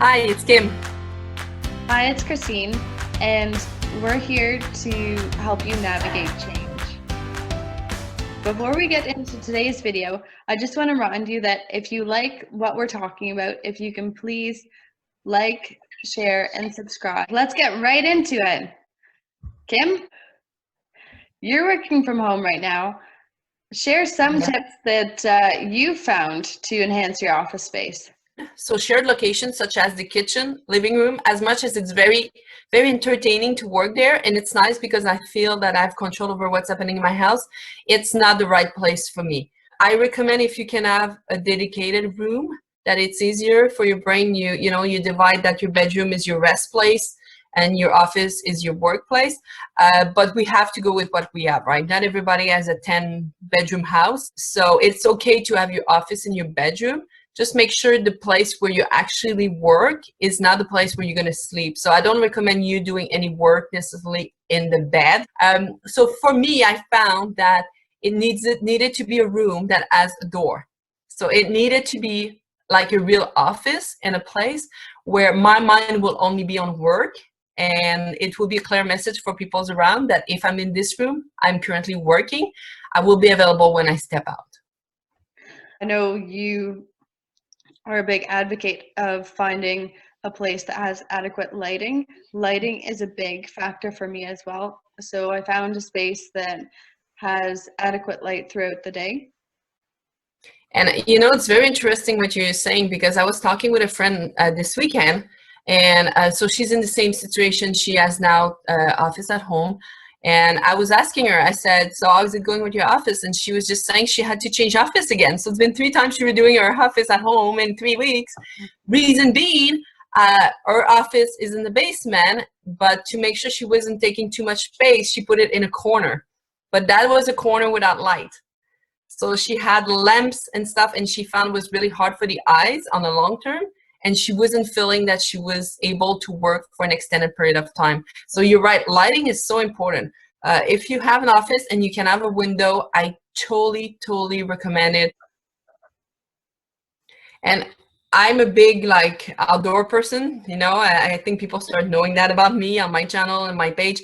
Hi, it's Kim. Hi, it's Kristine, and we're here to help you navigate change. Before we get into today's video, I just want to remind you that if you like what we're talking about, if you can please like, share, and subscribe. Let's get right into it. Kim, you're working from home right now. Share some tips that you found to enhance your office space. So shared locations such as the kitchen, living room, as much as it's very, very entertaining to work there, and it's nice because I feel that I have control over what's happening in my house, it's not the right place for me. I recommend if you can have a dedicated room, that it's easier for your brain. You divide that your bedroom is your rest place and your office is your workplace. But we have to go with what we have, right? Not everybody has a 10-bedroom house, so it's okay to have your office in your bedroom. Just make sure the place where you actually work is not the place where you're going to sleep. So I don't recommend you doing any work necessarily in the bed. So for me, I found that it needed to be a room that has a door. So it needed to be like a real office and a place where my mind will only be on work, and it will be a clear message for people around that if I'm in this room, I'm currently working. I will be available when I step out. I know you are a big advocate of finding a place that has adequate lighting. Lighting is a big factor for me as well. So I found a space that has adequate light throughout the day. And it's very interesting what you're saying, because I was talking with a friend this weekend, and so she's in the same situation. She has now office at home, and I was asking her, I said, so how is it going with your office? And she was just saying she had to change office again. So it's been 3 times she was doing her office at home in 3 weeks. Reason being, her office is in the basement, but to make sure she wasn't taking too much space, she put it in a corner. But that was a corner without light. So she had lamps and stuff, and she found it was really hard for the eyes on the long term, and she wasn't feeling that she was able to work for an extended period of time. So you're right, lighting is so important. If you have an office and you can have a window, I totally recommend it. And I'm a big outdoor person. I think people start knowing that about me on my channel and my page.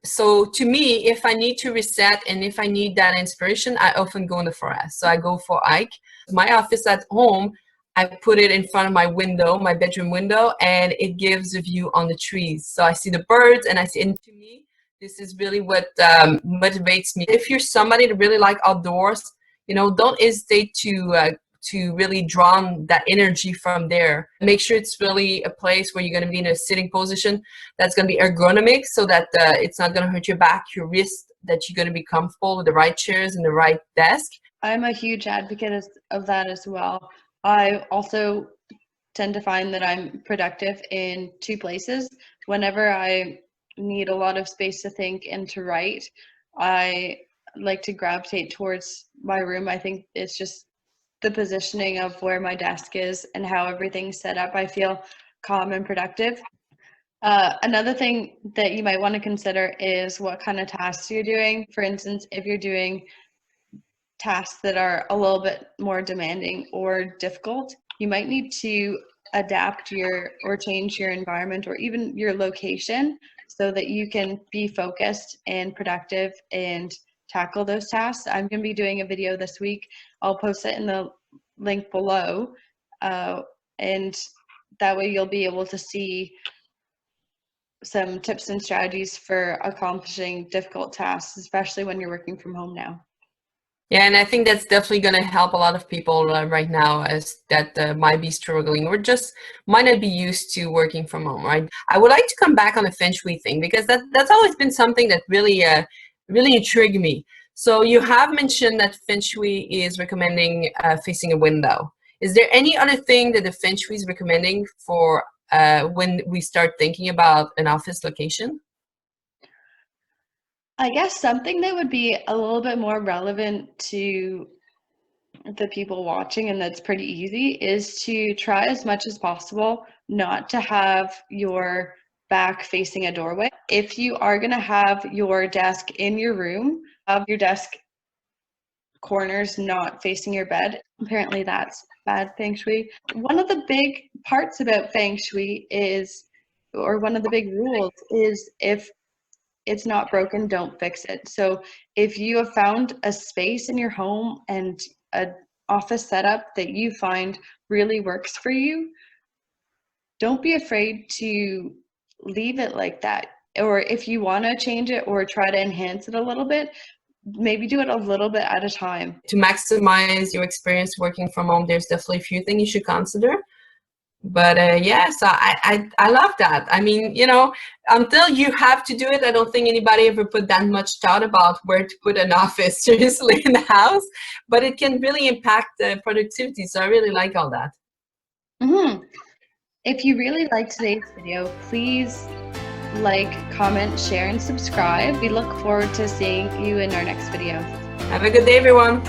So to me, if I need to reset and if I need that inspiration, I often go in the forest. So I go for a hike. My office at home, I put it in front of my window, my bedroom window, and it gives a view on the trees. So I see the birds, and and to me, this is really what motivates me. If you're somebody that really like outdoors, don't hesitate to really draw that energy from there. Make sure it's really a place where you're going to be in a sitting position that's going to be ergonomic, so that it's not going to hurt your back, your wrist, that you're going to be comfortable with the right chairs and the right desk. I'm a huge advocate of that as well. I also tend to find that I'm productive in 2 places. Whenever I need a lot of space to think and to write, I like to gravitate towards my room. I think it's just the positioning of where my desk is and how everything's set up. I feel calm and productive. Another thing that you might want to consider is what kind of tasks you're doing. For instance, if you're doing tasks that are a little bit more demanding or difficult, you might need to adapt or change your environment or even your location so that you can be focused and productive and tackle those tasks. I'm going to be doing a video this week. I'll post it in the link below, and that way you'll be able to see some tips and strategies for accomplishing difficult tasks, especially when you're working from home now. Yeah, and I think that's definitely going to help a lot of people right now, as that might be struggling or just might not be used to working from home, right? I would like to come back on the feng shui thing, because that's always been something that really intrigued me. So you have mentioned that feng shui is recommending facing a window. Is there any other thing that the feng shui is recommending for when we start thinking about an office location? I guess something that would be a little bit more relevant to the people watching, and that's pretty easy, is to try as much as possible not to have your back facing a doorway. If you are going to have your desk in your room, have your desk corners not facing your bed. Apparently that's bad feng shui. One of the big parts about feng shui is, or one of the big rules is, if it's not broken, don't fix it. So if you have found a space in your home and an office setup that you find really works for you, don't be afraid to leave it like that. Or if you want to change it or try to enhance it a little bit, maybe do it a little bit at a time. To maximize your experience working from home, there's definitely a few things you should consider. But yeah, so I love that. I mean, you know, until you have to do it, I don't think anybody ever put that much thought about where to put an office seriously in the house. But it can really impact the productivity. So I really like all that. If you really liked today's video, please like, comment, share, and subscribe. We look forward to seeing you in our next video. Have a good day, everyone.